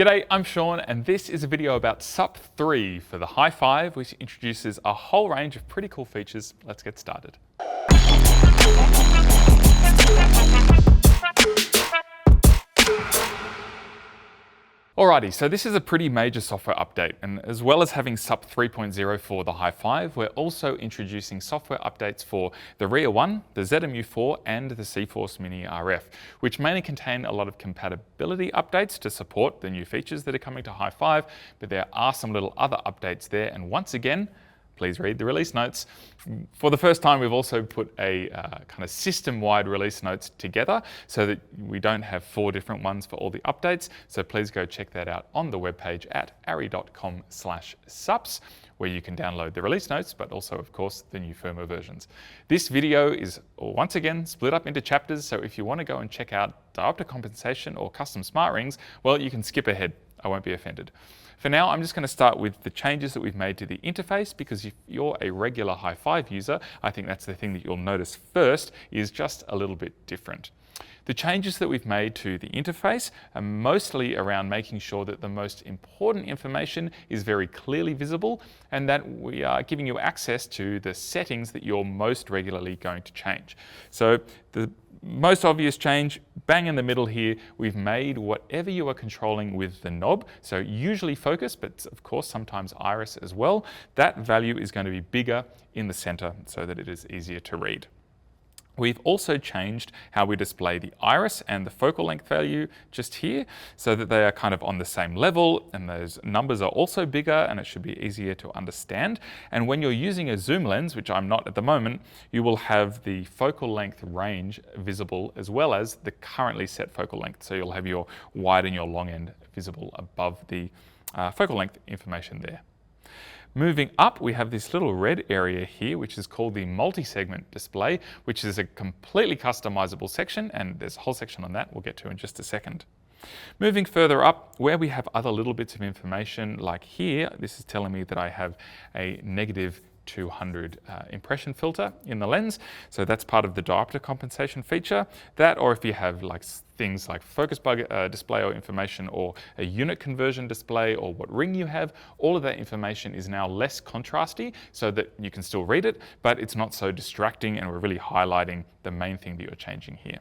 G'day, I'm Sean, and this is a video about SUP 3 for the Hi-5, which introduces a whole range of pretty cool features. Let's get started. Alrighty, so this is a pretty major software update, and as well as having SUP 3.0 for the Hi-5, we're also introducing software updates for the Rear 1, the ZMU4 and the C-Force Mini RF, which mainly contain a lot of compatibility updates to support the new features that are coming to Hi-5, but there are some little other updates there, and once again, please read the release notes. For the first time, we've also put a kind of system-wide release notes together so that we don't have 4 different ones for all the updates. So please go check that out on the webpage at arri.com/sups, where you can download the release notes, but also, of course, the new firmware versions. This video is once again split up into chapters. So if you want to go and check out diopter compensation or custom smart rings, well, you can skip ahead. I won't be offended. For now, I'm just going to start with the changes that we've made to the interface, because if you're a regular Hi-5 user, I think that's the thing that you'll notice first is just a little bit different. The changes that we've made to the interface are mostly around making sure that the most important information is very clearly visible and that we are giving you access to the settings that you're most regularly going to change. So the most obvious change, bang in the middle here, we've made whatever you are controlling with the knob, so usually focus, but of course sometimes iris as well, that value is going to be bigger in the center so that it is easier to read. We've also changed how we display the iris and the focal length value just here so that they are kind of on the same level, and those numbers are also bigger and it should be easier to understand. And when you're using a zoom lens, which I'm not at the moment, you will have the focal length range visible as well as the currently set focal length. So you'll have your wide and your long end visible above the focal length information there. Moving up, we have this little red area here, which is called the multi-segment display, which is a completely customizable section, and there's a whole section on that we'll get to in just a second. Moving further up, where we have other little bits of information, like here, this is telling me that I have a negative 200 impression filter in the lens. So that's part of the diopter compensation feature. That, or if you have like things like focus bug display or information, or a unit conversion display, or what ring you have, all of that information is now less contrasty so that you can still read it, but it's not so distracting, and we're really highlighting the main thing that you're changing here.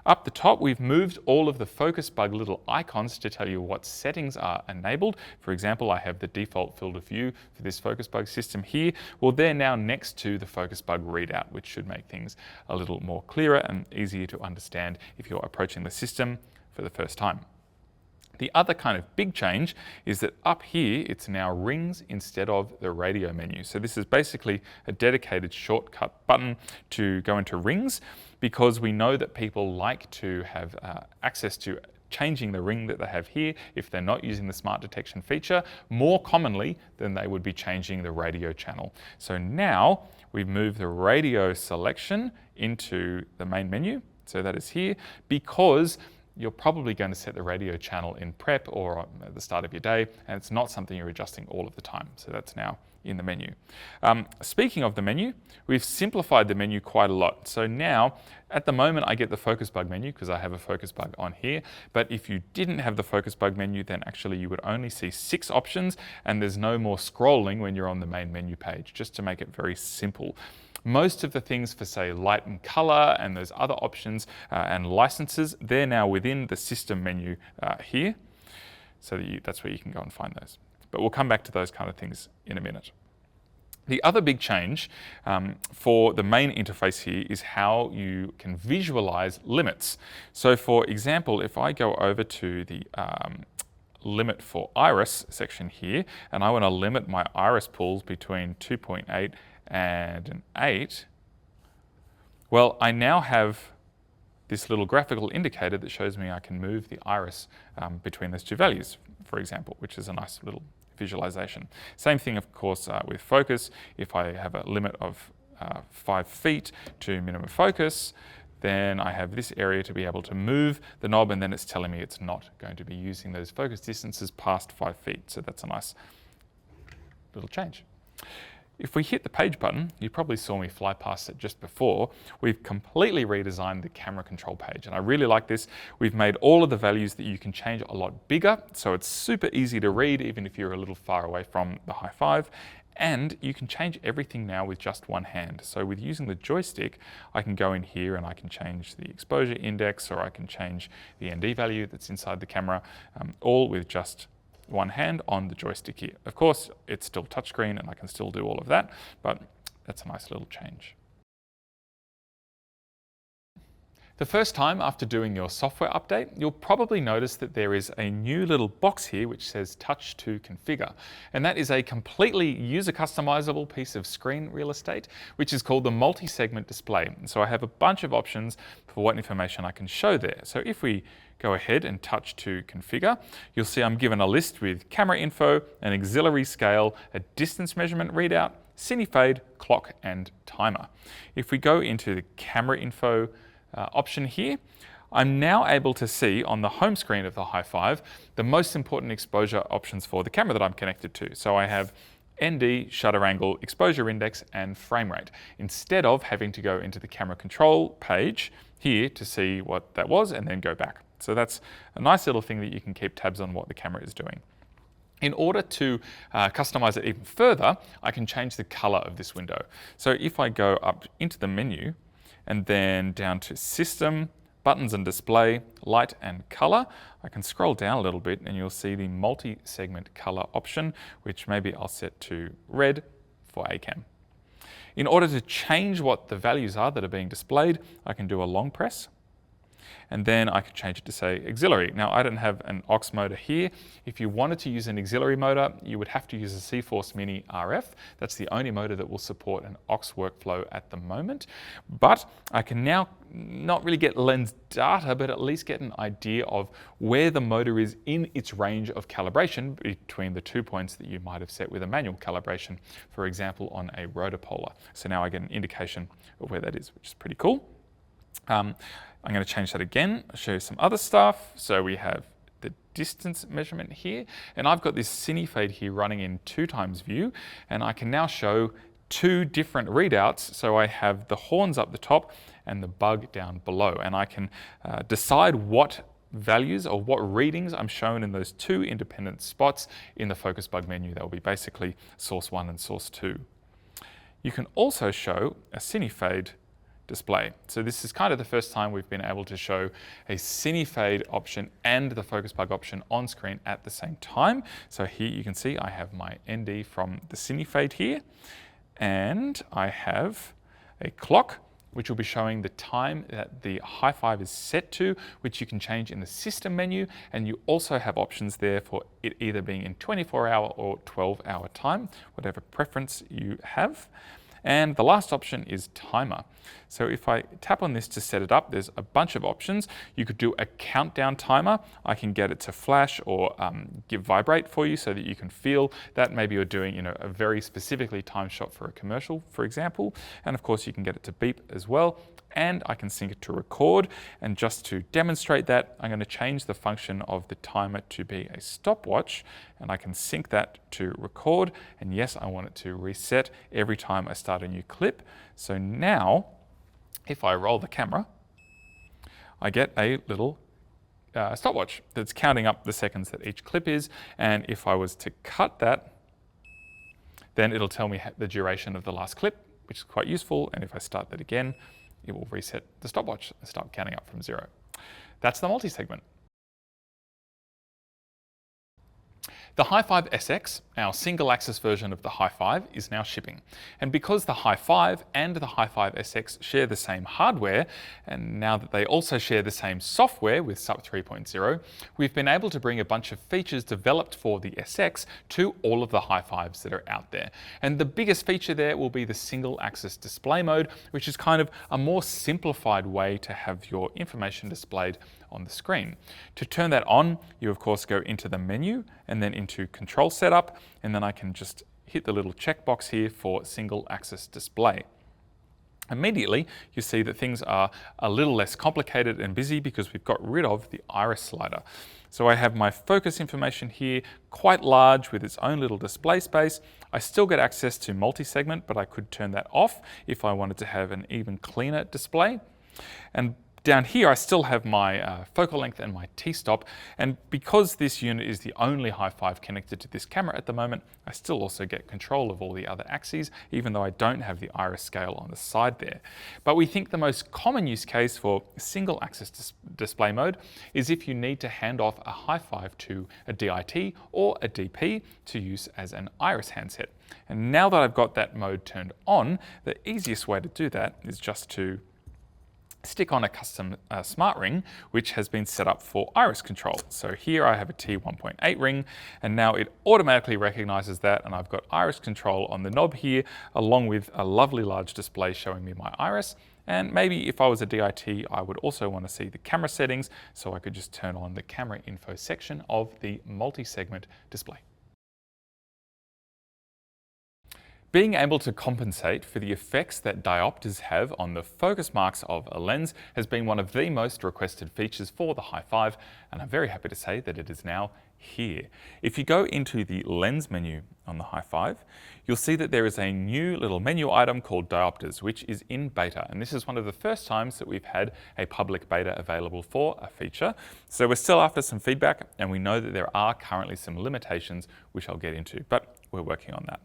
Up the top, we've moved all of the focus bug little icons to tell you what settings are enabled. For example, I have the default field of view for this focus bug system here. Well, they're now next to the focus bug readout, which should make things a little more clearer and easier to understand if you're approaching the system for the first time. The other kind of big change is that up here, it's now rings instead of the radio menu. So this is basically a dedicated shortcut button to go into rings, because we know that people like to have access to changing the ring that they have here if they're not using the smart detection feature more commonly than they would be changing the radio channel. So now we've moved the radio selection into the main menu. So that is here, because you're probably going to set the radio channel in prep or at the start of your day, and it's not something you're adjusting all of the time. So that's now in the menu. Speaking of the menu, we've simplified the menu quite a lot. So now, at the moment, I get the focus bug menu because I have a focus bug on here. But if you didn't have the focus bug menu, then actually you would only see 6 options, and there's no more scrolling when you're on the main menu page, just to make it very simple. Most of the things for, say, light and color and those other options and licenses, they're now within the system menu here. So that's where you can go and find those. But we'll come back to those kind of things in a minute. The other big change for the main interface here is how you can visualize limits. So for example, if I go over to the limit for iris section here, and I want to limit my iris pools between 2.8 and an 8, well, I now have this little graphical indicator that shows me I can move the iris between those 2 values, for example, which is a nice little visualization. Same thing, of course, with focus. If I have a limit of 5 feet to minimum focus, then I have this area to be able to move the knob, and then it's telling me it's not going to be using those focus distances past 5 feet. So that's a nice little change. If we hit the page button, you probably saw me fly past it just before, we've completely redesigned the camera control page. And I really like this. We've made all of the values that you can change a lot bigger, so it's super easy to read even if you're a little far away from the Hi-5. And you can change everything now with just one hand. So with using the joystick, I can go in here and I can change the exposure index, or I can change the ND value that's inside the camera, all with just one hand on the joystick here. Of course, it's still touchscreen and I can still do all of that, but that's a nice little change. The first time after doing your software update, you'll probably notice that there is a new little box here which says Touch to Configure. And that is a completely user customizable piece of screen real estate, which is called the multi-segment display. So I have a bunch of options for what information I can show there. So if we go ahead and touch to configure, you'll see I'm given a list with camera info, an auxiliary scale, a distance measurement readout, cine fade, clock, and timer. If we go into the camera info option here, I'm now able to see on the home screen of the Hi-5 the most important exposure options for the camera that I'm connected to. So I have ND, shutter angle, exposure index, and frame rate, instead of having to go into the camera control page here to see what that was and then go back. So that's a nice little thing that you can keep tabs on what the camera is doing. In order to customize it even further, I can change the color of this window. So if I go up into the menu and then down to System, Buttons and Display, Light and Color, I can scroll down a little bit and you'll see the multi-segment color option, which maybe I'll set to red for ACAM. In order to change what the values are that are being displayed, I can do a long press. And then I can change it to say auxiliary. Now I don't have an aux motor here. If you wanted to use an auxiliary motor, you would have to use a C-Force Mini RF. That's the only motor that will support an aux workflow at the moment. But I can now not really get lens data, but at least get an idea of where the motor is in its range of calibration between the 2 points that you might have set with a manual calibration, for example, on a rotopolar. So now I get an indication of where that is, which is pretty cool. I'm going to change that again, show you some other stuff. So we have the distance measurement here, and I've got this cine fade here running in 2x view, and I can now show two different readouts. So I have the horns up the top and the bug down below, and I can decide what values or what readings I'm shown in those two independent spots in the focus bug menu. That will be basically source 1 and source 2. You can also show a cine fade display. So this is kind of the first time we've been able to show a cine fade option and the focus bug option on screen at the same time. So here you can see I have my ND from the cine fade here, and I have a clock which will be showing the time that the Hi-5 is set to, which you can change in the system menu, and you also have options there for it either being in 24-hour or 12-hour time, whatever preference you have. And the last option is timer. So if I tap on this to set it up, there's a bunch of options. You could do a countdown timer. I can get it to flash or give vibrate for you so that you can feel that maybe you're doing a very specifically timed shot for a commercial, for example. And of course you can get it to beep as well. And I can sync it to record. And just to demonstrate that, I'm going to change the function of the timer to be a stopwatch, and I can sync that to record. And yes, I want it to reset every time I start a new clip. So now, if I roll the camera, I get a little stopwatch that's counting up the seconds that each clip is. And if I was to cut that, then it'll tell me the duration of the last clip, which is quite useful. And if I start that again, it will reset the stopwatch and start counting up from 0. That's the multi-segment. The Hi-5 SX, our single-axis version of the Hi-5, is now shipping. And because the Hi-5 and the Hi-5 SX share the same hardware, and now that they also share the same software with SUP 3.0, we've been able to bring a bunch of features developed for the SX to all of the Hi-5s that are out there. And the biggest feature there will be the single-axis display mode, which is kind of a more simplified way to have your information displayed on the screen. To turn that on, you of course go into the menu and then into control setup, and then I can just hit the little checkbox here for single axis display. Immediately, you see that things are a little less complicated and busy because we've got rid of the iris slider. So I have my focus information here, quite large with its own little display space. I still get access to multi-segment, but I could turn that off if I wanted to have an even cleaner display. And down here, I still have my focal length and my t-stop, and because this unit is the only Hi-5 connected to this camera at the moment, I still also get control of all the other axes, even though I don't have the iris scale on the side there. But we think the most common use case for single axis display mode is if you need to hand off a Hi-5 to a DIT or a DP to use as an iris handset. And now that I've got that mode turned on, the easiest way to do that is just to stick on a custom smart ring, which has been set up for iris control. So here I have a T1.8 ring, and now it automatically recognizes that, and I've got iris control on the knob here, along with a lovely large display showing me my iris. And maybe if I was a DIT, I would also want to see the camera settings, so I could just turn on the camera info section of the multi-segment display. Being able to compensate for the effects that diopters have on the focus marks of a lens has been one of the most requested features for the Hi-5, and I'm very happy to say that it is now here. If you go into the lens menu on the Hi-5, you'll see that there is a new little menu item called Diopters, which is in beta, and this is one of the first times that we've had a public beta available for a feature. So we're still after some feedback, and we know that there are currently some limitations, which I'll get into, but we're working on that.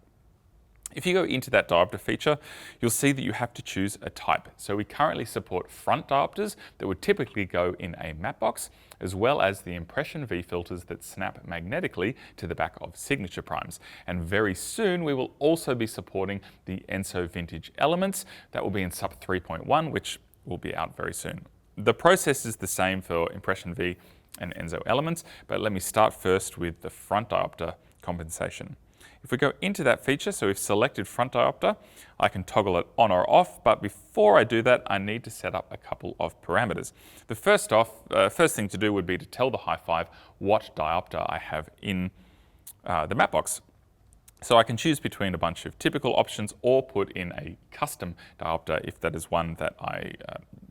If you go into that diopter feature, you'll see that you have to choose a type. So we currently support front diopters that would typically go in a matte box, as well as the impression V filters that snap magnetically to the back of signature primes. And very soon we will also be supporting the ENSO vintage elements. That will be in SUP 3.1, which will be out very soon. The process is the same for impression V and ENSO elements, but let me start first with the front diopter compensation. If we go into that feature, so we've selected front diopter, I can toggle it on or off, but before I do that, I need to set up a couple of parameters. The first thing to do would be to tell the Hi-5 what diopter I have in the matte box. So I can choose between a bunch of typical options or put in a custom diopter if that is one that I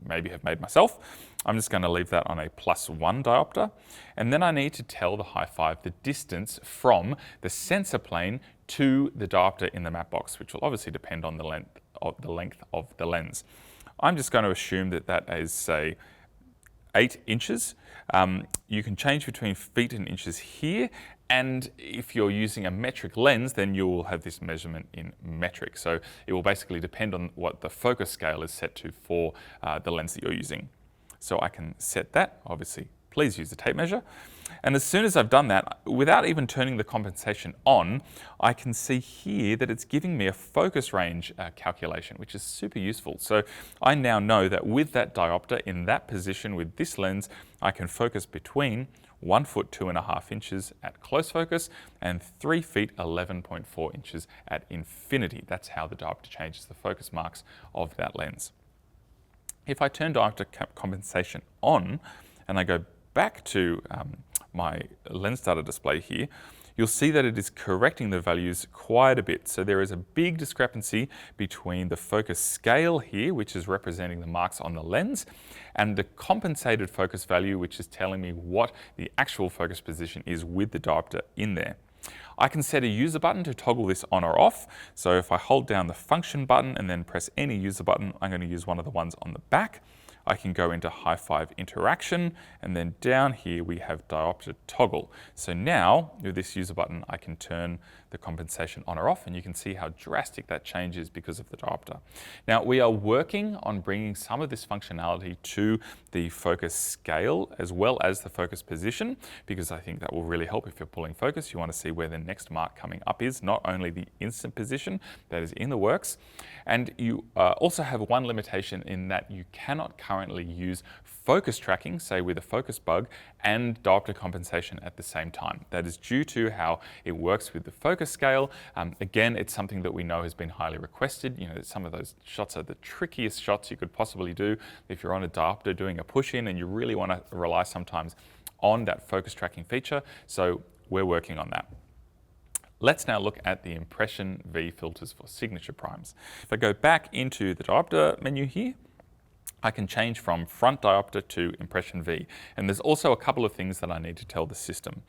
maybe have made myself. I'm just going to leave that on a +1 diopter. And then I need to tell the Hi-5 the distance from the sensor plane to the diopter in the matte box, which will obviously depend on the length of the lens. I'm just going to assume that that is, say, 8 inches. You can change between feet and inches here, and if you're using a metric lens, then you will have this measurement in metric. So it will basically depend on what the focus scale is set to for the lens that you're using. So I can set that, obviously, please use the tape measure. And as soon as I've done that, without even turning the compensation on, I can see here that it's giving me a focus range calculation, which is super useful. So I now know that with that diopter in that position with this lens, I can focus between 1 foot 2.5 inches at close focus and 3 feet 11.4 inches at infinity. That's how the diopter changes the focus marks of that lens. If I turn diopter compensation on and I go back to my lens data display here, you'll see that it is correcting the values quite a bit. So there is a big discrepancy between the focus scale here, which is representing the marks on the lens, and the compensated focus value, which is telling me what the actual focus position is with the diopter in there. I can set a user button to toggle this on or off. So if I hold down the function button and then press any user button, I'm going to use one of the ones on the back. I can go into Hi-5 interaction, and then down here we have diopter toggle. So now with this user button, I can turn the compensation on or off, and you can see how drastic that change is because of the diopter. Now we are working on bringing some of this functionality to the focus scale as well as the focus position, because I think that will really help if you're pulling focus. You want to see where the next mark coming up is, not only the instant position that is in the works. And you also have one limitation in that you cannot currently use focus tracking, say with a focus bug, and diopter compensation at the same time. That is due to how it works with the focus scale. Again, it's something that we know has been highly requested. You know, some of those shots are the trickiest shots you could possibly do if you're on a diopter doing a push-in and you really want to rely sometimes on that focus tracking feature. So we're working on that. Let's now look at the impression V filters for signature primes. If I go back into the diopter menu here, I can change from front diopter to impression V. And there's also a couple of things that I need to tell the system.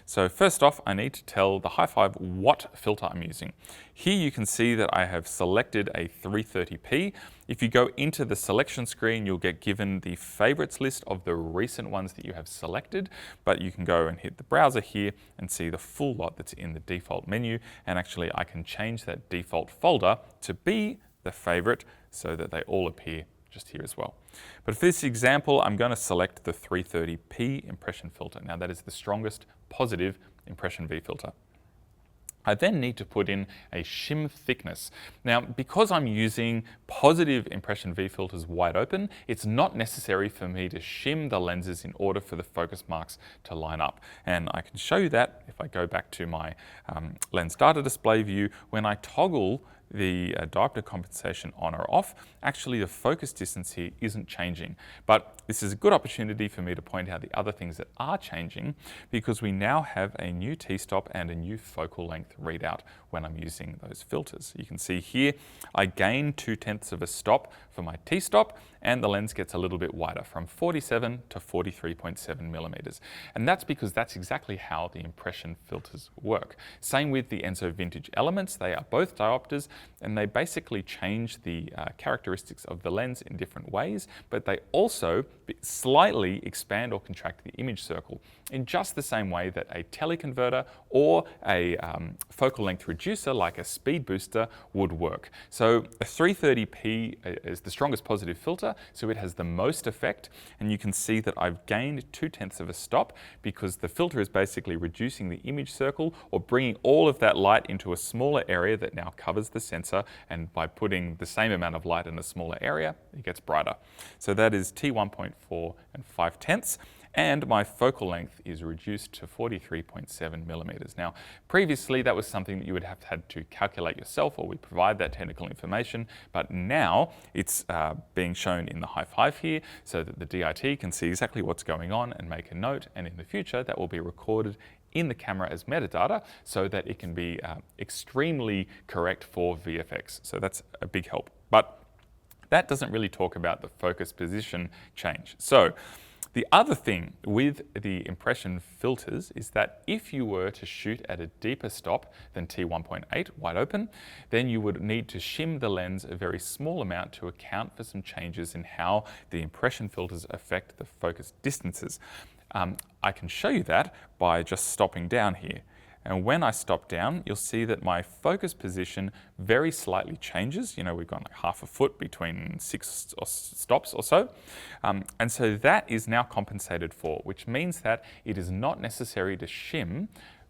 So first off, I need to tell the Hi-5 what filter I'm using. Here you can see that I have selected a 330p. If you go into the selection screen, you'll get given the favorites list of the recent ones that you have selected, but you can go and hit the browser here and see the full lot that's in the default menu. And actually I can change that default folder to be the favorite so that they all appear just here as well. But for this example, I'm going to select the 330p impression filter. Now that is the strongest positive impression V filter. I then need to put in a shim thickness. Now, because I'm using positive impression V filters wide open, it's not necessary for me to shim the lenses in order for the focus marks to line up. And I can show you that if I go back to my lens data display view. When I toggle the diopter compensation on or off, actually the focus distance here isn't changing. But this is a good opportunity for me to point out the other things that are changing, because we now have a new t-stop and a new focal length readout when I'm using those filters. You can see here I gain 0.2 of a stop for my t-stop, and the lens gets a little bit wider from 47 to 43.7 millimeters. And that's because that's exactly how the impression filters work. Same with the Enso Vintage Elements. They are both diopters, and they basically change the characteristics of the lens in different ways, but they also slightly expand or contract the image circle in just the same way that a teleconverter or a focal length reducer like a speed booster would work. So a 330p is the strongest positive filter, so it has the most effect, and you can see that I've gained 0.2 of a stop because the filter is basically reducing the image circle or bringing all of that light into a smaller area that now covers the sensor, and by putting the same amount of light in a smaller area, it gets brighter. So that is T1.4 and 5/10. And my focal length is reduced to 43.7 millimeters. Now, previously that was something that you would have had to calculate yourself, or we provide that technical information, but now it's being shown in the Hi-5 here so that the DIT can see exactly what's going on and make a note, and in the future that will be recorded in the camera as metadata so that it can be extremely correct for VFX. So that's a big help. But that doesn't really talk about the focus position change. So the other thing with the impression filters is that if you were to shoot at a deeper stop than T1.8 wide open, then you would need to shim the lens a very small amount to account for some changes in how the impression filters affect the focus distances. I can show you that by just stopping down here. And when I stop down, you'll see that my focus position very slightly changes. You know, we've gone like half a foot between 6 stops or so. And so that is now compensated for, which means that it is not necessary to shim.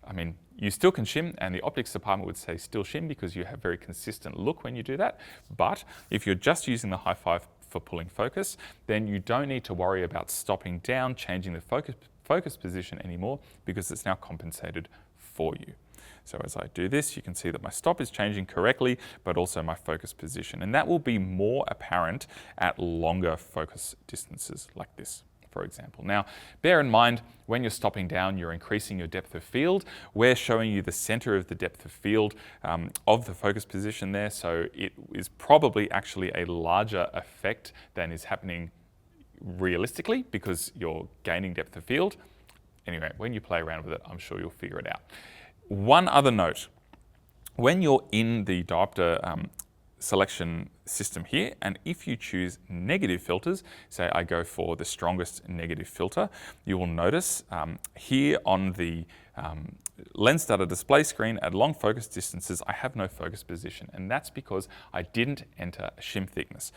I mean, you still can shim, and the optics department would say still shim because you have very consistent look when you do that. But if you're just using the Hi-5 for pulling focus, then you don't need to worry about stopping down, changing the focus position anymore, because it's now compensated for you. So as I do this, you can see that my stop is changing correctly, but also my focus position. And that will be more apparent at longer focus distances like this, for example. Now, bear in mind, when you're stopping down, you're increasing your depth of field. We're showing you the center of the depth of field of the focus position there, so it is probably actually a larger effect than is happening realistically because you're gaining depth of field. Anyway, when you play around with it, I'm sure you'll figure it out. One other note, when you're in the diopter selection system here, and if you choose negative filters, say I go for the strongest negative filter, you will notice here on the lens data display screen at long focus distances, I have no focus position, and that's because I didn't enter a shim thickness.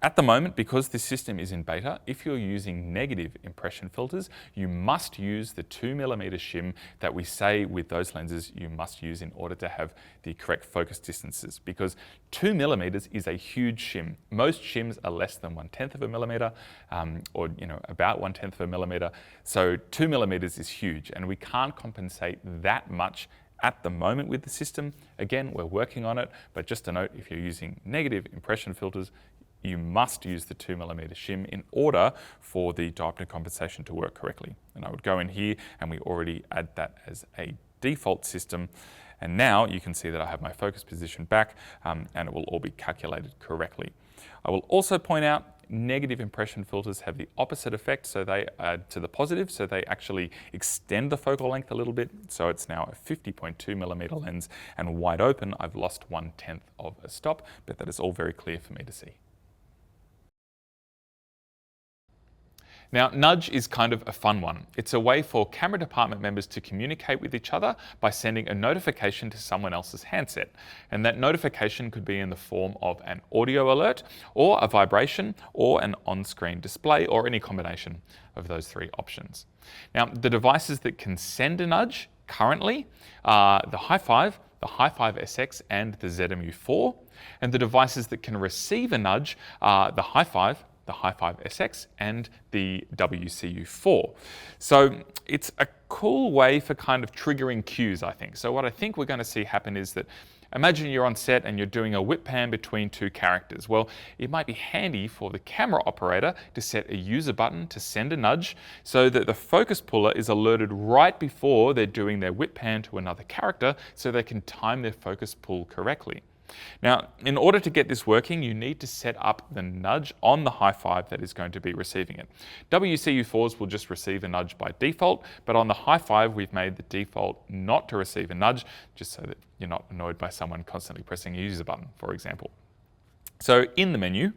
At the moment, because this system is in beta, if you're using negative impression filters, you must use the 2mm shim that we say with those lenses you must use in order to have the correct focus distances, because 2mm is a huge shim. Most shims are less than 1/10 of a millimeter, or about 1/10 of a millimeter. So 2mm is huge, and we can't compensate that much at the moment with the system. Again, we're working on it, but just a note, if you're using negative impression filters, you must use the 2mm shim in order for the diopter compensation to work correctly. And I would go in here and we already add that as a default system. And now you can see that I have my focus position back and it will all be calculated correctly. I will also point out negative impression filters have the opposite effect, so they add to the positive, so they actually extend the focal length a little bit. So it's now a 50.2mm lens, and wide open I've lost 1/10 of a stop, but that is all very clear for me to see. Now, nudge is kind of a fun one. It's a way for camera department members to communicate with each other by sending a notification to someone else's handset. And that notification could be in the form of an audio alert, or a vibration, or an on-screen display, or any combination of those three options. Now, the devices that can send a nudge currently are the Hi-5, the Hi-5 SX, and the ZMU4. And the devices that can receive a nudge are the Hi-5, the Hi-5 SX, and the WCU4. So it's a cool way for kind of triggering cues, I think. So what I think we're going to see happen is that, imagine you're on set and you're doing a whip pan between two characters. Well, it might be handy for the camera operator to set a user button to send a nudge so that the focus puller is alerted right before they're doing their whip pan to another character, so they can time their focus pull correctly. Now, in order to get this working, you need to set up the nudge on the Hi-5 that is going to be receiving it. WCU4s will just receive a nudge by default, but on the Hi-5 we've made the default not to receive a nudge, just so that you're not annoyed by someone constantly pressing a user button, for example. So in the menu,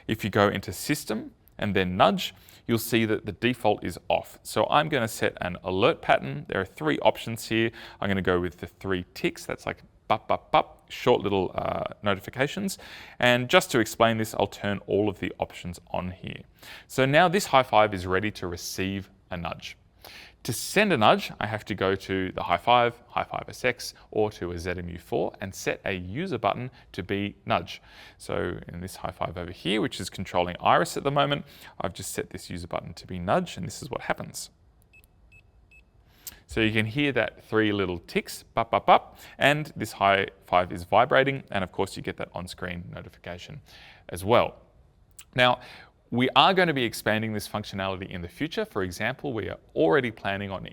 if you go into System and then Nudge, you'll see that the default is off. So I'm going to set an alert pattern. There are three options here. I'm going to go with the 3 ticks. That's like bup, bup, bup, short little notifications. And just to explain this, I'll turn all of the options on here. So now this Hi-5 is ready to receive a nudge. To send a nudge, I have to go to the Hi-5, Hi-5 SX, or to a ZMU4 and set a user button to be nudge. So in this Hi-5 over here, which is controlling iris at the moment, I've just set this user button to be nudge, and this is what happens. So you can hear that 3 little ticks, bup, bup, bup, and this Hi-5 is vibrating, and of course you get that on-screen notification as well. Now, we are going to be expanding this functionality in the future. For example, we are already planning on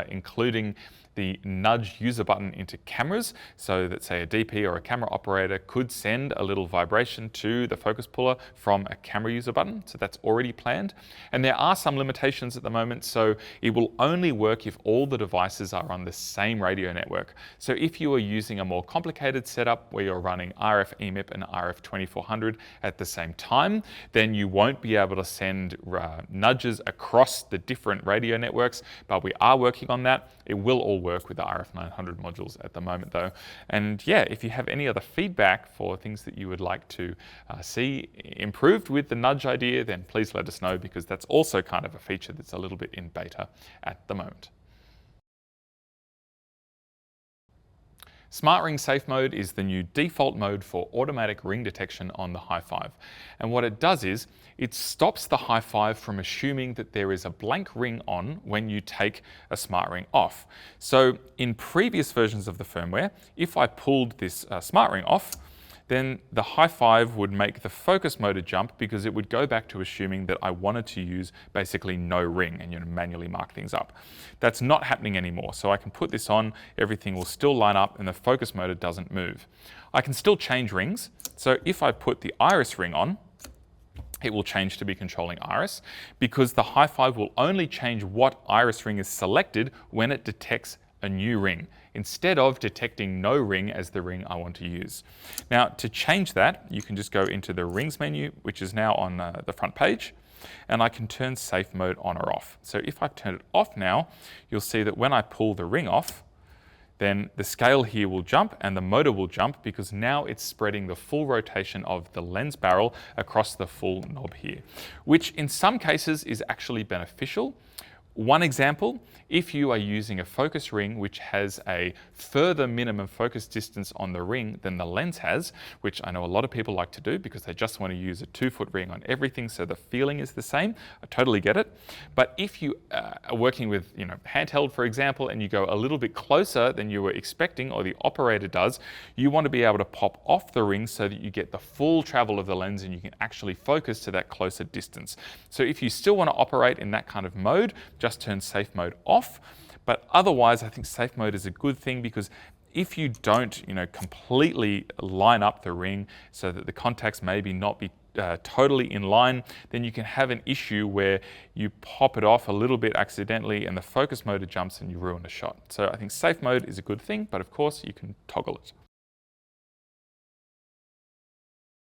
including the nudge user button into cameras, so that say a DP or a camera operator could send a little vibration to the focus puller from a camera user button. So that's already planned. And there are some limitations at the moment, so it will only work if all the devices are on the same radio network. So if you are using a more complicated setup where you're running RF EMIP and RF 2400 at the same time, then you won't be able to send nudges across the different radio networks, but we are working on that. It will all work with the RF 900 modules at the moment though. And yeah, if you have any other feedback for things that you would like to see improved with the nudge idea, then please let us know, because that's also kind of a feature that's a little bit in beta at the moment. Smart Ring Safe Mode is the new default mode for automatic ring detection on the Hi-5. And what it does is, it stops the Hi-5 from assuming that there is a blank ring on when you take a smart ring off. So in previous versions of the firmware, if I pulled this smart ring off, then the Hi-5 would make the focus motor jump, because it would go back to assuming that I wanted to use basically no ring and manually mark things up. That's not happening anymore. So I can put this on, everything will still line up and the focus motor doesn't move. I can still change rings. So if I put the iris ring on, it will change to be controlling iris, because the Hi-5 will only change what iris ring is selected when it detects a new ring, instead of detecting no ring as the ring I want to use. Now, to change that, you can just go into the rings menu, which is now on the front page, and I can turn safe mode on or off. So if I turn it off now, you'll see that when I pull the ring off, then the scale here will jump and the motor will jump, because now it's spreading the full rotation of the lens barrel across the full knob here, which in some cases is actually beneficial. One example, if you are using a focus ring which has a further minimum focus distance on the ring than the lens has, which I know a lot of people like to do because they just want to use a 2-foot ring on everything so the feeling is the same. I totally get it. But if you are working with handheld, for example, and you go a little bit closer than you were expecting, or the operator does, you want to be able to pop off the ring so that you get the full travel of the lens and you can actually focus to that closer distance. So if you still want to operate in that kind of mode, just turn safe mode off. But otherwise, I think safe mode is a good thing because if you don't, completely line up the ring so that the contacts maybe not be totally in line, then you can have an issue where you pop it off a little bit accidentally and the focus motor jumps and you ruin a shot. So I think safe mode is a good thing, but of course you can toggle it.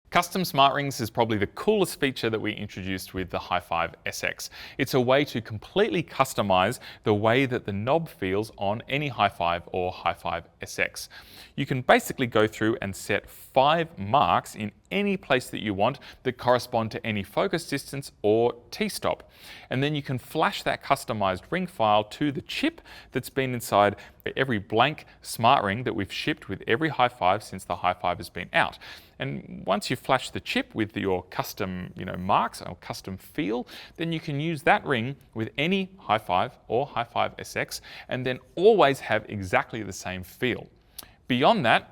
Custom smart rings is probably the coolest feature that we introduced with the Hi-5 SX. It's a way to completely customize the way that the knob feels on any Hi-5 or Hi-5 SX. You can basically go through and set 5 marks in any place that you want that correspond to any focus distance or t-stop. And then you can flash that customized ring file to the chip that's been inside every blank smart ring that we've shipped with every Hi-5 since the Hi-5 has been out. And once you flash the chip with your custom marks or custom feel, then you can use that ring with any Hi-5 or Hi-5 SX and then always have exactly the same feel. Beyond that,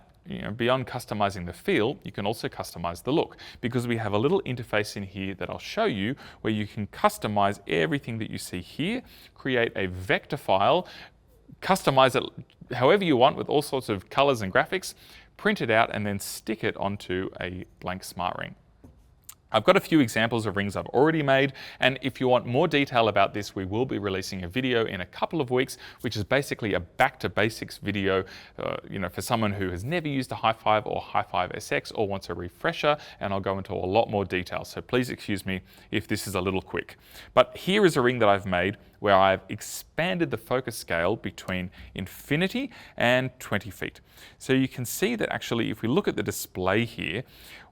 beyond customizing the feel, you can also customize the look because we have a little interface in here that I'll show you where you can customize everything that you see here, create a vector file, customize it however you want with all sorts of colors and graphics, print it out and then stick it onto a blank smart ring. I've got a few examples of rings I've already made, and if you want more detail about this, we will be releasing a video in a couple of weeks, which is basically a back to basics video, for someone who has never used a Hi-5 or Hi-5 SX or wants a refresher, and I'll go into a lot more detail. So please excuse me if this is a little quick. But here is a ring that I've made where I've expanded the focus scale between infinity and 20 feet. So you can see that actually, if we look at the display here,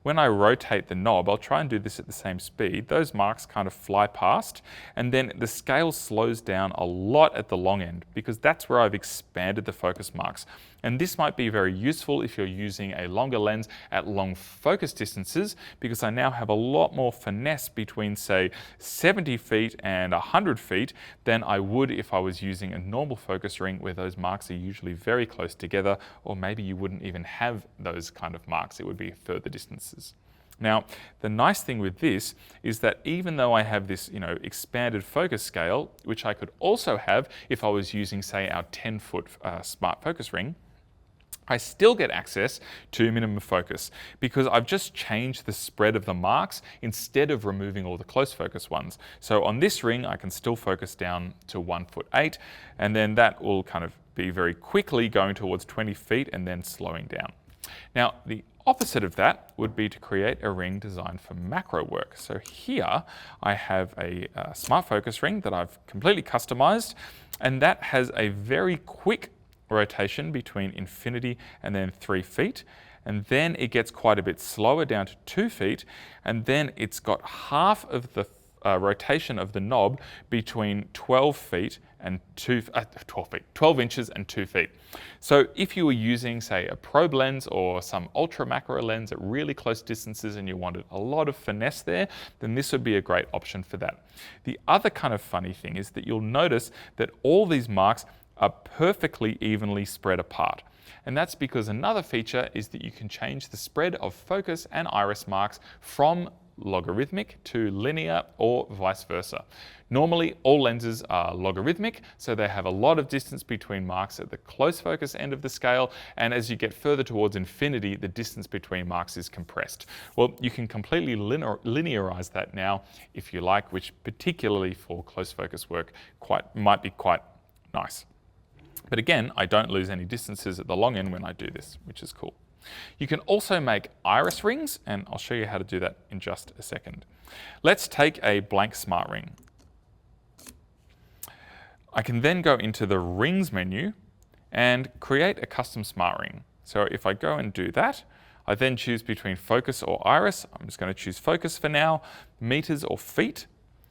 when I rotate the knob, I'll try and do this at the same speed, those marks kind of fly past, and then the scale slows down a lot at the long end because that's where I've expanded the focus marks. And this might be very useful if you're using a longer lens at long focus distances, because I now have a lot more finesse between, say, 70 feet and 100 feet than I would if I was using a normal focus ring where those marks are usually very close together, or maybe you wouldn't even have those kind of marks. It would be further distances. Now, the nice thing with this is that even though I have this, expanded focus scale, which I could also have if I was using, say, our 10-foot smart focus ring, I still get access to minimum focus because I've just changed the spread of the marks instead of removing all the close focus ones. So on this ring, I can still focus down to 1'8", and then that will kind of be very quickly going towards 20 feet and then slowing down. Now, the opposite of that would be to create a ring designed for macro work. So here I have a smart focus ring that I've completely customized, and that has a very quick rotation between infinity and then 3 feet, and then it gets quite a bit slower down to 2 feet, and then it's got half of the rotation of the knob between 12 inches and 2 feet. So if you were using, say, a probe lens or some ultra macro lens at really close distances and you wanted a lot of finesse there, then this would be a great option for that. The other kind of funny thing is that you'll notice that all these marks are perfectly evenly spread apart. And that's because another feature is that you can change the spread of focus and iris marks from logarithmic to linear or vice versa. Normally, all lenses are logarithmic, so they have a lot of distance between marks at the close focus end of the scale, and as you get further towards infinity, the distance between marks is compressed. Well, you can completely linearize that now if you like, which particularly for close focus work might be quite nice. But again, I don't lose any distances at the long end when I do this, which is cool. You can also make iris rings, and I'll show you how to do that in just a second. Let's take a blank smart ring. I can then go into the rings menu and create a custom smart ring. So if I go and do that, I then choose between focus or iris. I'm just going to choose focus for now, meters or feet,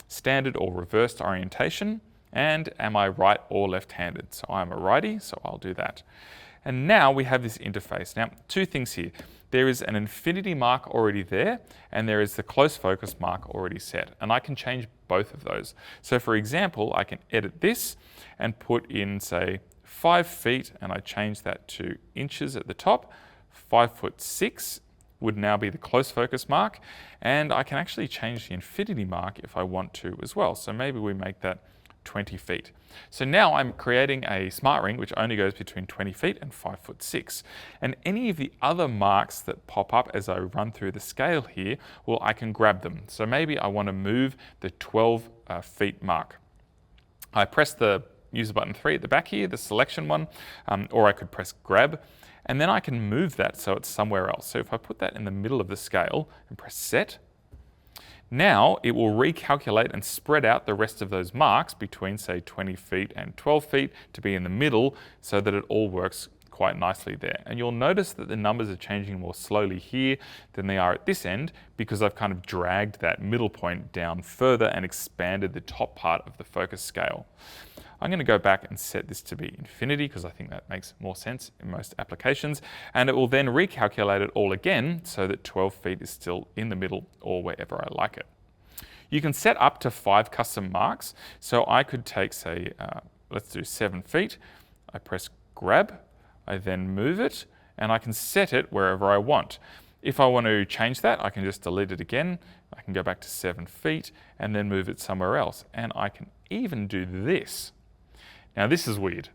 standard or reversed orientation, and am I right or left-handed? So I'm a righty, so I'll do that. And now we have this interface. Now, two things here. There is an infinity mark already there, and there is the close focus mark already set. And I can change both of those. So for example, I can edit this and put in, say, 5 feet, and I change that to inches at the top. 5'6" would now be the close focus mark. And I can actually change the infinity mark if I want to as well. So maybe we make that 20 feet. So now I'm creating a smart ring which only goes between 20 feet and 5'6". And any of the other marks that pop up as I run through the scale here, well, I can grab them. So maybe I want to move the 12 feet mark. I press the user button 3 at the back here, the selection one, or I could press grab, and then I can move that so it's somewhere else. So if I put that in the middle of the scale and press set, now it will recalculate and spread out the rest of those marks between, say, 20 feet and 12 feet to be in the middle so that it all works quite nicely there. And you'll notice that the numbers are changing more slowly here than they are at this end because I've kind of dragged that middle point down further and expanded the top part of the focus scale. I'm going to go back and set this to be infinity because I think that makes more sense in most applications, and it will then recalculate it all again so that 12 feet is still in the middle or wherever I like it. You can set up to 5 custom marks, so I could take, say, let's do 7 feet. I press grab, I then move it, and I can set it wherever I want. If I want to change that, I can just delete it again. I can go back to 7 feet and then move it somewhere else, and I can even do this. Now this is weird,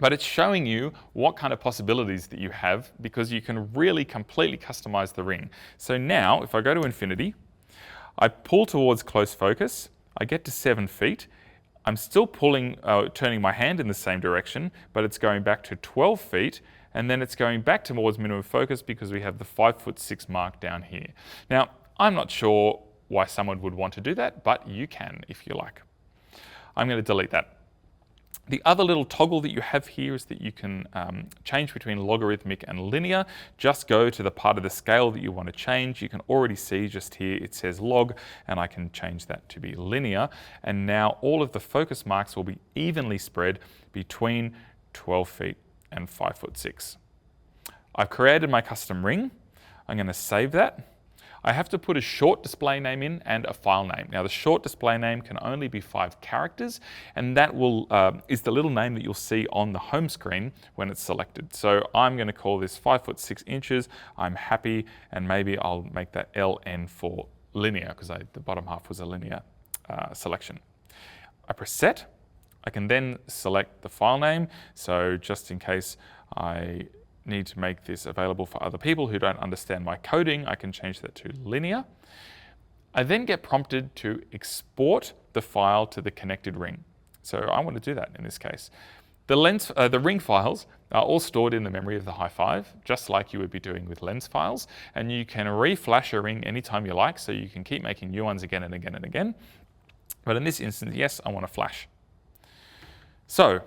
but it's showing you what kind of possibilities that you have because you can really completely customize the ring. So now if I go to infinity, I pull towards close focus, I get to 7 feet, I'm still turning my hand in the same direction, but it's going back to 12 feet, and then it's going back towards minimum focus because we have the 5'6" mark down here. Now, I'm not sure why someone would want to do that, but you can if you like. I'm going to delete that. The other little toggle that you have here is that you can change between logarithmic and linear. Just go to the part of the scale that you want to change. You can already see just here it says log, and I can change that to be linear. And now all of the focus marks will be evenly spread between 12 feet and 5'6". I've created my custom ring. I'm going to save that. I have to put a short display name in and a file name. Now the short display name can only be 5 characters, and that is the little name that you'll see on the home screen when it's selected. So I'm going to call this 5'6". I'm happy, and maybe I'll make that LN for linear because the bottom half was a linear selection. I press set. I can then select the file name. So just in case I need to make this available for other people who don't understand my coding, I can change that to linear. I then get prompted to export the file to the connected ring. So I want to do that in this case. The ring files are all stored in the memory of the Hi-5, just like you would be doing with lens files, and you can reflash a ring anytime you like, so you can keep making new ones again and again and again. But in this instance, yes, I want to flash. So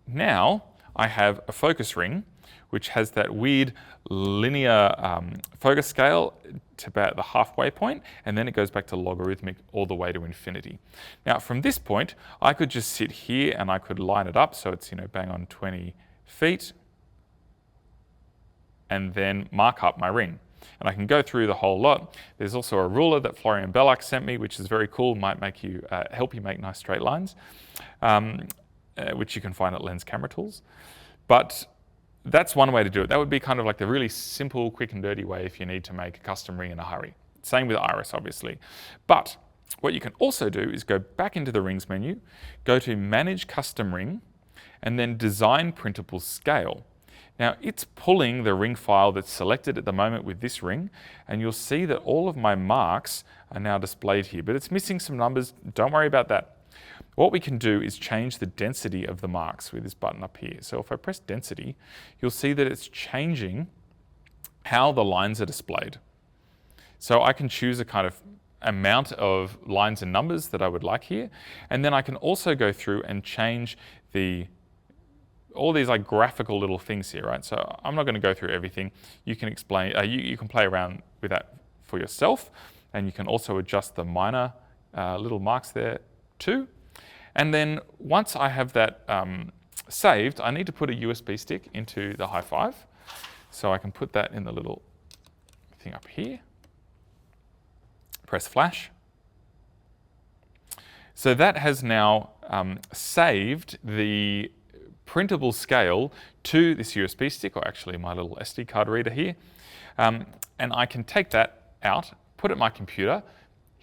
now I have a focus ring which has that weird linear focus scale to about the halfway point, and then it goes back to logarithmic all the way to infinity. Now from this point, I could just sit here and I could line it up so it's, bang on 20 feet, and then mark up my ring. And I can go through the whole lot. There's also a ruler that Florian Bellac sent me, which is very cool, might make you, help you make nice straight lines, which you can find at Lens Camera Tools. But that's one way to do it. That would be kind of like the really simple, quick and dirty way if you need to make a custom ring in a hurry. Same with Iris, obviously. But what you can also do is go back into the rings menu, go to Manage Custom Ring, and then Design Printable Scale. Now it's pulling the ring file that's selected at the moment with this ring, and you'll see that all of my marks are now displayed here, but it's missing some numbers. Don't worry about that. What we can do is change the density of the marks with this button up here. So if I press density, you'll see that it's changing how the lines are displayed. So I can choose a kind of amount of lines and numbers that I would like here. And then I can also go through and change all these like graphical little things here, right? So I'm not going to go through everything. You can explain, you can play around with that for yourself. And you can also adjust the minor little marks there too. And then once I have that saved, I need to put a USB stick into the Hi-5. So I can put that in the little thing up here. Press flash. So that has now saved the printable scale to this USB stick, or actually my little SD card reader here. And I can take that out, put it in my computer,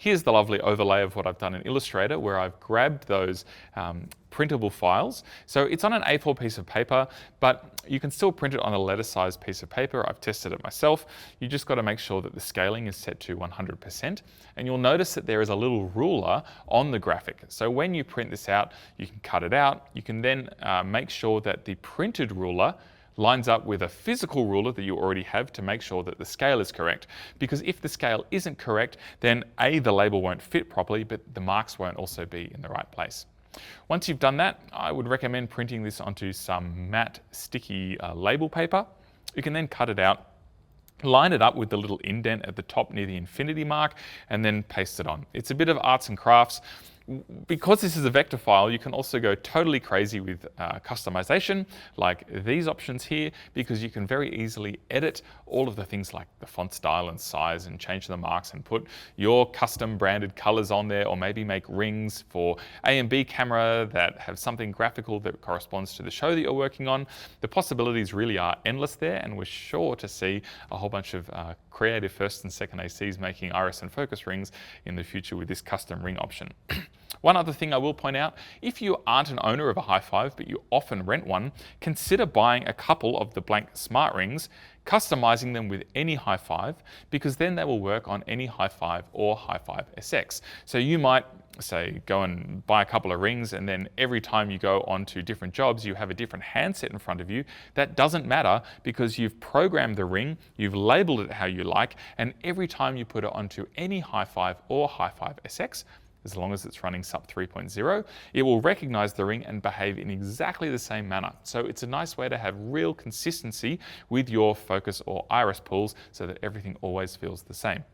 Here's the lovely overlay of what I've done in Illustrator, where I've grabbed those printable files. So it's on an A4 piece of paper, but you can still print it on a letter-sized piece of paper. I've tested it myself. You just got to make sure that the scaling is set to 100%. And you'll notice that there is a little ruler on the graphic. So when you print this out, you can cut it out. You can then make sure that the printed ruler lines up with a physical ruler that you already have to make sure that the scale is correct. Because if the scale isn't correct, then A, the label won't fit properly, but the marks won't also be in the right place. Once you've done that, I would recommend printing this onto some matte, sticky label paper. You can then cut it out, line it up with the little indent at the top near the infinity mark, and then paste it on. It's a bit of arts and crafts. Because this is a vector file, you can also go totally crazy with customization, like these options here, because you can very easily edit all of the things like the font style and size and change the marks and put your custom branded colors on there, or maybe make rings for A and B camera that have something graphical that corresponds to the show that you're working on. The possibilities really are endless there, and we're sure to see a whole bunch of creative first and second ACs making iris and focus rings in the future with this custom ring option. One other thing I will point out, if you aren't an owner of a Hi-5 but you often rent one, consider buying a couple of the blank smart rings, customizing them with any Hi-5, because then they will work on any Hi-5 or Hi-5 SX. So you might say go and buy a couple of rings, and then every time you go onto different jobs you have a different handset in front of you. That doesn't matter, because you've programmed the ring, you've labeled it how you like, and every time you put it onto any Hi-5 or Hi-5 SX, as long as it's running SUP 3.0, it will recognize the ring and behave in exactly the same manner. So it's a nice way to have real consistency with your focus or iris pools so that everything always feels the same.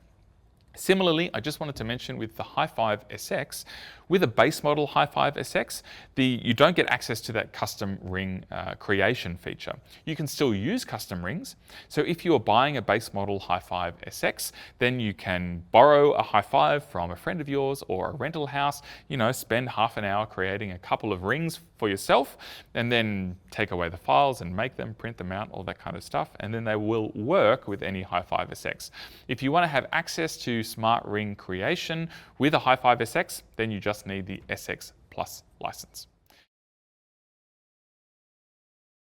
Similarly, I just wanted to mention with the Hi-5 SX, with a base model Hi-5 SX, you don't get access to that custom ring creation feature. You can still use custom rings. So if you are buying a base model Hi-5 SX, then you can borrow a Hi-5 from a friend of yours or a rental house, spend half an hour creating a couple of rings for yourself, and then take away the files and make them, print them out, all that kind of stuff, and then they will work with any Hi-5 SX. If you want to have access to smart ring creation with a Hi-5 SX, then you just need the SX Plus license.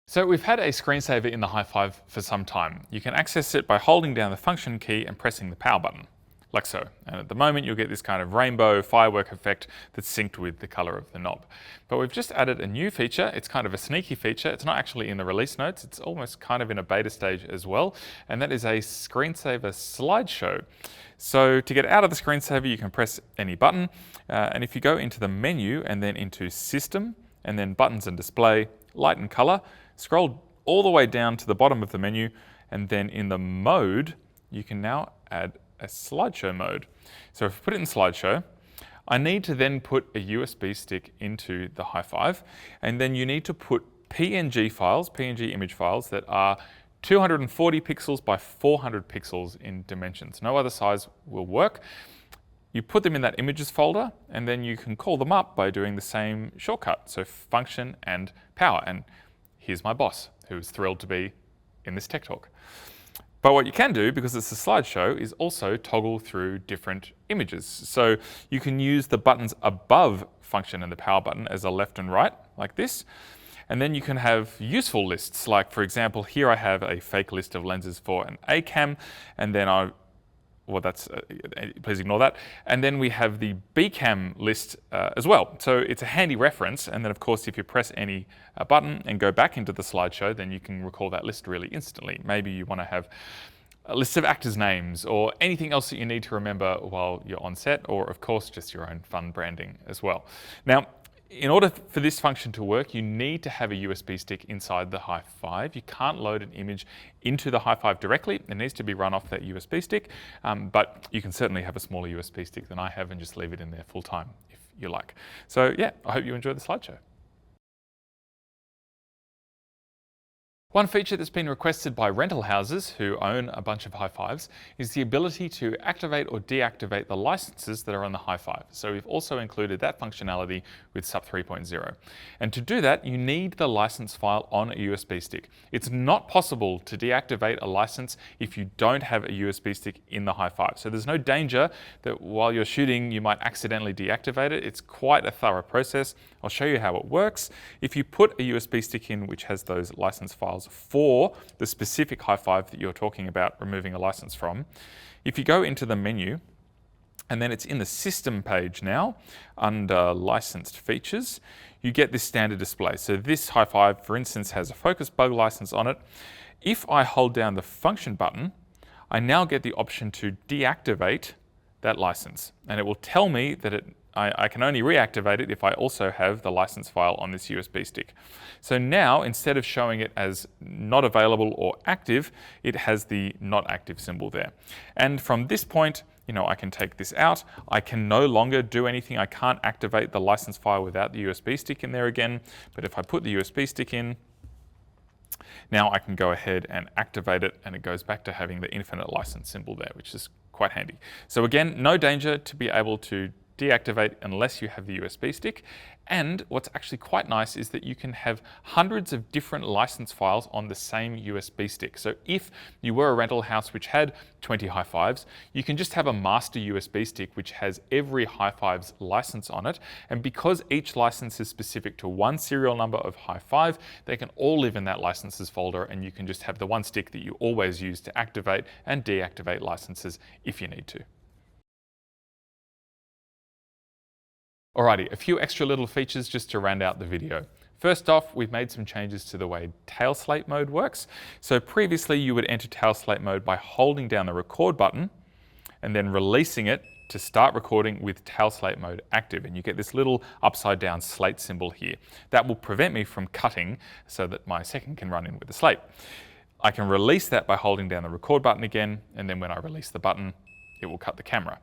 So we've had a screensaver in the Hi-5 for some time. You can access it by holding down the function key and pressing the power button, like so. And at the moment you'll get this kind of rainbow firework effect that's synced with the color of the knob. But we've just added a new feature. It's kind of a sneaky feature. It's not actually in the release notes. It's almost kind of in a beta stage as well. And that is a screensaver slideshow. So to get out of the screensaver, you can press any button. And if you go into the menu and then into System, and then Buttons and Display, Light and Color, scroll all the way down to the bottom of the menu, and then in the mode, you can now add a slideshow mode. So if I put it in slideshow, I need to then put a USB stick into the Hi-5, and then you need to put PNG files, PNG image files that are 240 pixels by 400 pixels in dimensions. No other size will work. You put them in that images folder, and then you can call them up by doing the same shortcut. So function and power. And here's my boss, who's thrilled to be in this tech talk. But what you can do, because it's a slideshow, is also toggle through different images. So you can use the buttons above function and the power button as a left and right, like this. And then you can have useful lists, like for example, here I have a fake list of lenses for an A cam, and then please ignore that. And then we have the B cam list as well. So it's a handy reference. And then of course, if you press any button and go back into the slideshow, then you can recall that list really instantly. Maybe you want to have a list of actors' names or anything else that you need to remember while you're on set, or of course, just your own fun branding as well. Now, in order for this function to work, you need to have a USB stick inside the Hi-5. You can't load an image into the Hi-5 directly. It needs to be run off that USB stick, but you can certainly have a smaller USB stick than I have and just leave it in there full time if you like. So yeah, I hope you enjoyed the slideshow. One feature that's been requested by rental houses who own a bunch of Hi-5s is the ability to activate or deactivate the licenses that are on the Hi-5. So we've also included that functionality with SUP 3.0. And to do that, you need the license file on a USB stick. It's not possible to deactivate a license if you don't have a USB stick in the Hi-5. So there's no danger that while you're shooting, you might accidentally deactivate it. It's quite a thorough process. I'll show you how it works. If you put a USB stick in which has those license files for the specific Hi-5 that you're talking about removing a license from, if you go into the menu, and then it's in the system page now, under licensed features, you get this standard display. So this Hi-5, for instance, has a focus bug license on it. If I hold down the function button, I now get the option to deactivate that license. And it will tell me that I can only reactivate it if I also have the license file on this USB stick. So now, instead of showing it as not available or active, it has the not active symbol there. And from this point, I can take this out. I can no longer do anything. I can't activate the license file without the USB stick in there again. But if I put the USB stick in, now I can go ahead and activate it, and it goes back to having the infinite license symbol there, which is quite handy. So again, no danger to be able to deactivate unless you have the USB stick. And what's actually quite nice is that you can have hundreds of different license files on the same USB stick. So if you were a rental house which had 20 Hi-5s, you can just have a master USB stick which has every Hi-5's license on it. And because each license is specific to one serial number of Hi-5, they can all live in that licenses folder, and you can just have the one stick that you always use to activate and deactivate licenses if you need to. Alrighty, a few extra little features just to round out the video. First off, we've made some changes to the way Tail-slate mode works. So previously you would enter Tail-slate mode by holding down the record button and then releasing it to start recording with Tail-slate mode active. And you get this little upside down slate symbol here. That will prevent me from cutting so that my second can run in with the slate. I can release that by holding down the record button again, and then when I release the button, it will cut the camera.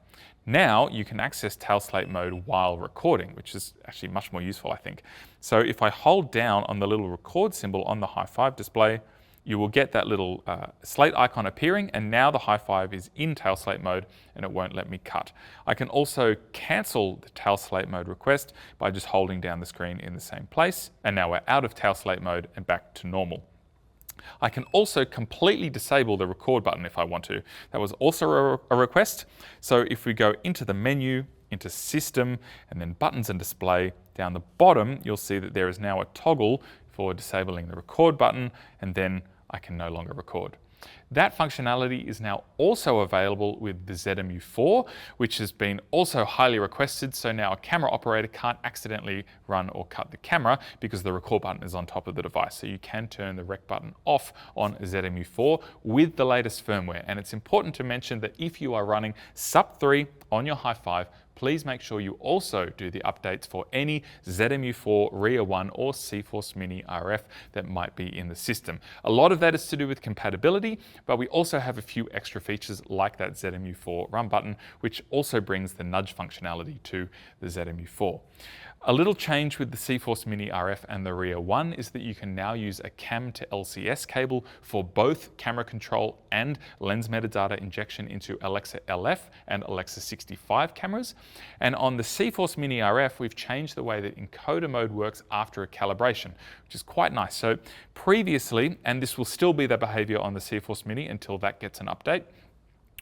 Now you can access Tail-slate mode while recording, which is actually much more useful, I think. So if I hold down on the little record symbol on the Hi-5 display, you will get that little slate icon appearing, and now the Hi-5 is in Tail-slate mode and it won't let me cut. I can also cancel the Tail-slate mode request by just holding down the screen in the same place, and now we're out of Tail-slate mode and back to normal. I can also completely disable the record button if I want to. That was also a request. So if we go into the menu, into System, and then Buttons and Display, down the bottom, you'll see that there is now a toggle for disabling the record button, and then I can no longer record. That functionality is now also available with the ZMU4, which has been also highly requested. So now a camera operator can't accidentally run or cut the camera because the record button is on top of the device. So you can turn the rec button off on ZMU4 with the latest firmware. And it's important to mention that if you are running SUP 3 on your Hi-5, please make sure you also do the updates for any ZMU4 RIA 1 or CForce Mini RF that might be in the system. A lot of that is to do with compatibility, but we also have a few extra features like that ZMU4 run button, which also brings the nudge functionality to the ZMU4. A little change with the CForce Mini RF and the RIA 1 is that you can now use a CAM to LCS cable for both camera control and lens metadata injection into Alexa LF and Alexa 65 cameras. And on the CForce Mini RF, we've changed the way that encoder mode works after a calibration, which is quite nice. So previously, and this will still be the behavior on the CForce Mini until that gets an update,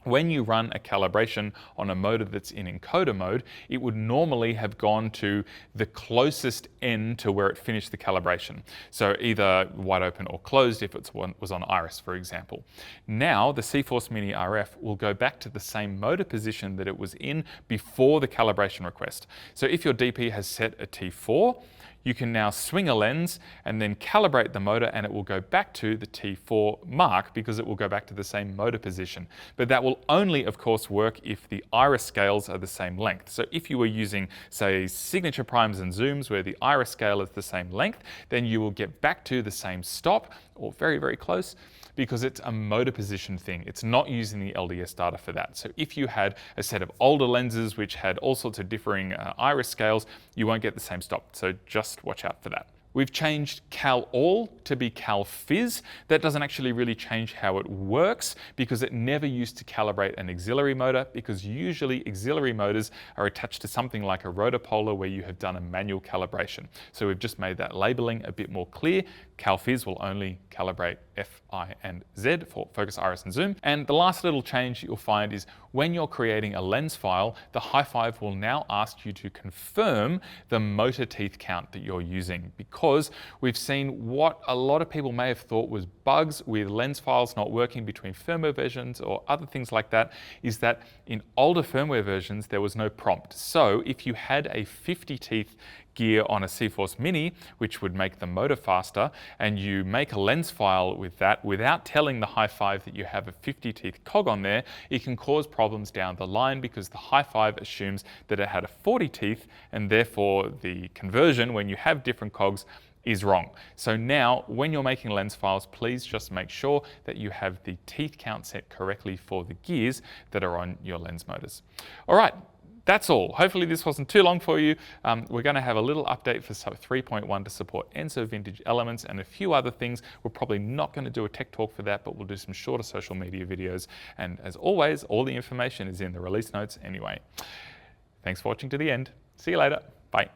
when you run a calibration on a motor that's in encoder mode, it would normally have gone to the closest end to where it finished the calibration. So either wide open or closed if it was on iris, for example. Now the CForce Mini RF will go back to the same motor position that it was in before the calibration request. So if your DP has set a T4, you can now swing a lens and then calibrate the motor, and it will go back to the T4 mark because it will go back to the same motor position. But that will only, of course, work if the iris scales are the same length. So if you were using, say, signature primes and zooms where the iris scale is the same length, then you will get back to the same stop or very, very close, because it's a motor position thing. It's not using the LDS data for that. So if you had a set of older lenses which had all sorts of differing iris scales, you won't get the same stop. So just watch out for that. We've changed Cal All to be Cal Fizz. That doesn't actually really change how it works because it never used to calibrate an auxiliary motor, because usually auxiliary motors are attached to something like a rotopolar where you have done a manual calibration. So we've just made that labeling a bit more clear. Cal Fizz will only calibrate F, I, and Z for focus, iris, and zoom. And the last little change you'll find is when you're creating a lens file, the Hi-5 will now ask you to confirm the motor teeth count that you're using, because we've seen what a lot of people may have thought was bugs with lens files not working between firmware versions or other things like that, is that in older firmware versions there was no prompt. So if you had a 50 teeth gear on a CForce Mini, which would make the motor faster, and you make a lens file with that without telling the Hi-5 that you have a 50 teeth cog on there, it can cause problems down the line because the Hi-5 assumes that it had a 40 teeth, and therefore the conversion when you have different cogs is wrong. So now when you're making lens files, please just make sure that you have the teeth count set correctly for the gears that are on your lens motors. All right. That's all. Hopefully this wasn't too long for you. We're going to have a little update for SUP 3.1 to support ENSO vintage elements and a few other things. We're probably not going to do a tech talk for that, but we'll do some shorter social media videos. And as always, all the information is in the release notes anyway. Thanks for watching to the end. See you later. Bye.